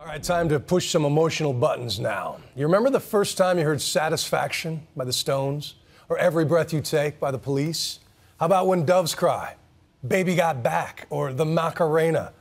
All right, time to push some emotional buttons now. You remember the first time you heard Satisfaction by the Stones? Or Every Breath You Take by the Police? How about When Doves Cry, Baby Got Back, or The Macarena?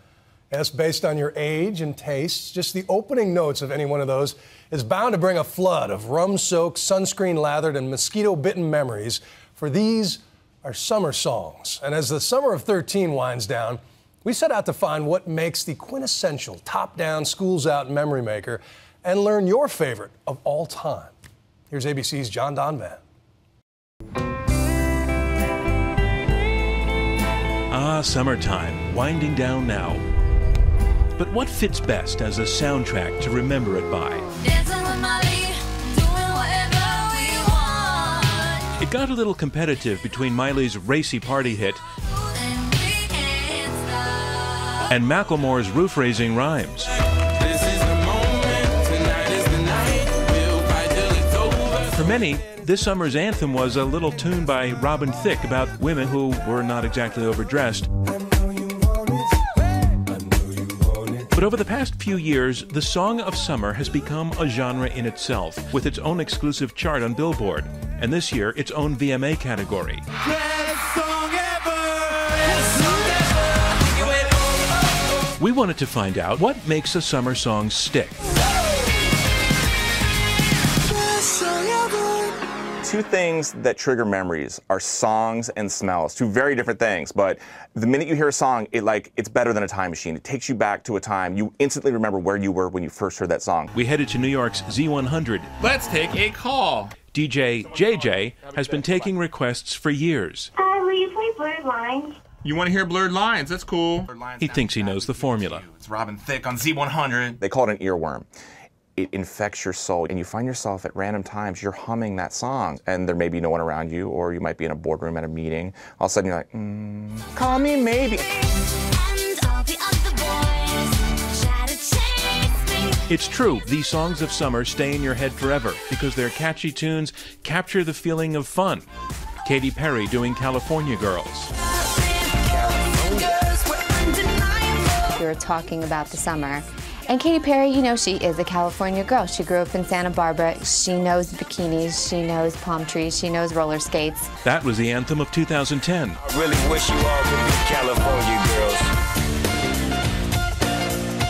Yes, based on your age and tastes, just the opening notes of any one of those is bound to bring a flood of rum-soaked, sunscreen-lathered, and mosquito-bitten memories, for these are summer songs. And as the summer of 13 winds down, we set out to find what makes the quintessential top-down, schools-out memory maker and learn your favorite of all time. Here's ABC's John Donvan. Ah, summertime, winding down now. But what fits best as a soundtrack to remember it by? It got a little competitive between Miley's racy party hit and Macklemore's roof-raising rhymes. For many, this summer's anthem was a little tune by Robin Thicke about women who were not exactly overdressed. But over the past few years, the song of summer has become a genre in itself, with its own exclusive chart on Billboard, and this year, its own VMA category. We wanted to find out what makes a summer song stick. Two things that trigger memories are songs and smells. Two very different things, but the minute you hear a song, it's better than a time machine. It takes you back to a time. You instantly remember where you were when you first heard that song. We headed to New York's Z100. Let's take a call. DJ JJ has been taking requests for years. Will you play Blurred Lines? You want to hear Blurred Lines? That's cool. He thinks he knows the formula. It's Robin Thicke on Z100. They call it an earworm. It infects your soul, and you find yourself at random times, you're humming that song, and there may be no one around you, or you might be in a boardroom at a meeting. All of a sudden you're like, call me maybe. It's true, these songs of summer stay in your head forever because their catchy tunes capture the feeling of fun. Katy Perry doing California Girls. We were talking about the summer. And Katy Perry, you know, she is a California girl. She grew up in Santa Barbara. She knows bikinis, she knows palm trees, she knows roller skates. That was the anthem of 2010. I really wish you all could be California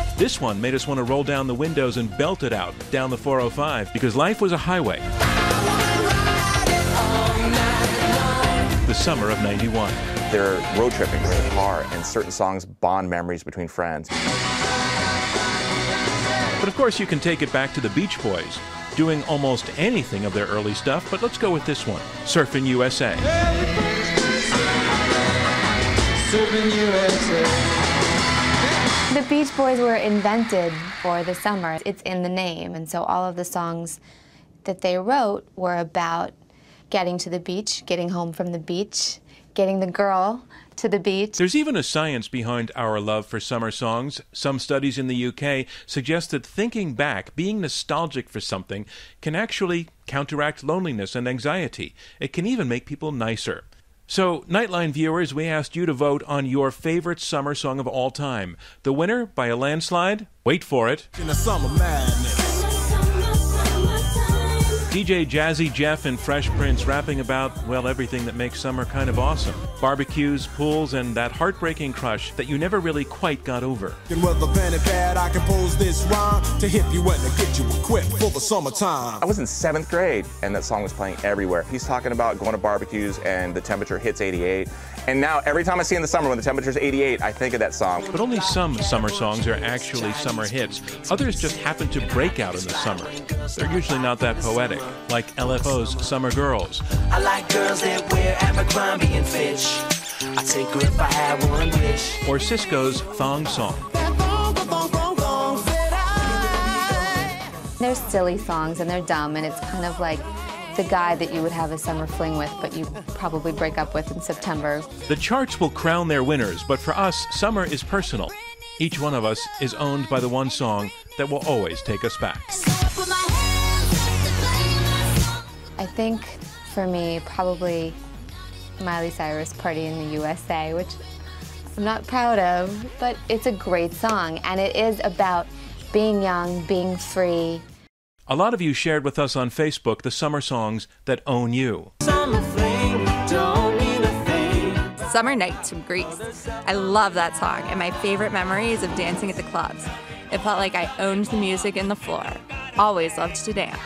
girls. This one made us want to roll down the windows and belt it out down the 405 because life was a highway. The summer of '91. They're road tripping in a car, and certain songs bond memories between friends. But of course you can take it back to the Beach Boys, doing almost anything of their early stuff, but let's go with this one, Surfin' USA. Surfin' USA. The Beach Boys were invented for the summer. It's in the name, and so all of the songs that they wrote were about getting to the beach, getting home from the beach, getting the girl to the beach. There's even a science behind our love for summer songs. Some studies in the UK suggest that thinking back, being nostalgic for something, can actually counteract loneliness and anxiety. It can even make people nicer. So, Nightline viewers, we asked you to vote on your favorite summer song of all time. The winner, by a landslide, wait for it, In the summer madness. DJ Jazzy Jeff and Fresh Prince rapping about, well, everything that makes summer kind of awesome. Barbecues, pools, and that heartbreaking crush that you never really quite got over. And with a pen and pad, I compose this rhyme to hip you and to get you equipped for the summertime. I was in 7th grade, and that song was playing everywhere. He's talking about going to barbecues, and the temperature hits 88. And now, every time I see in the summer when the temperature's 88, I think of that song. But only some summer songs are actually summer hits. Others just happen to break out in the summer. They're usually not that poetic, like LFO's Summer Girls. I like girls that wear Abercrombie and Fitch. I take her if I had one wish. Or Cisco's Thong Song. They're silly songs and they're dumb, and it's kind of like the guy that you would have a summer fling with, but you probably break up with in September. The charts will crown their winners, but for us, summer is personal. Each one of us is owned by the one song that will always take us back. I think, for me, probably Miley Cyrus' Party in the USA, which I'm not proud of, but it's a great song, and it is about being young, being free. A lot of you shared with us on Facebook the summer songs that own you. Summer fling, don't mean a thing. Summer Nights from Grease. I love that song, and my favorite memory is of dancing at the clubs. It felt like I owned the music and the floor. Always loved to dance.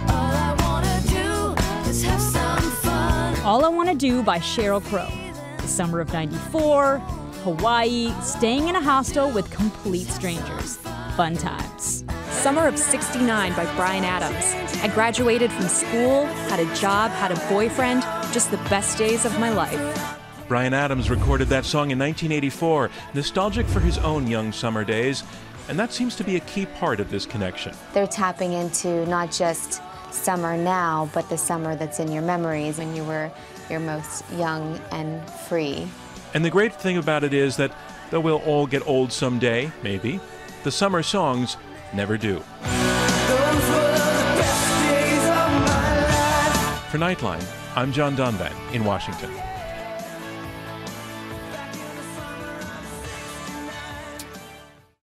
All I Wanna Do is Have Some Fun. All I Wanna Do by Sheryl Crow. The summer of '94, Hawaii, staying in a hostel with complete strangers. Fun times. Summer of '69 by Bryan Adams. I graduated from school, had a job, had a boyfriend, just the best days of my life. Bryan Adams recorded that song in 1984, nostalgic for his own young summer days, and that seems to be a key part of this connection. They're tapping into not just summer now, but the summer that's in your memories when you were your most young and free. And the great thing about it is that though we'll all get old someday, maybe, the summer songs never do. Those were the best days of my life. For Nightline, I'm John Donvan in Washington.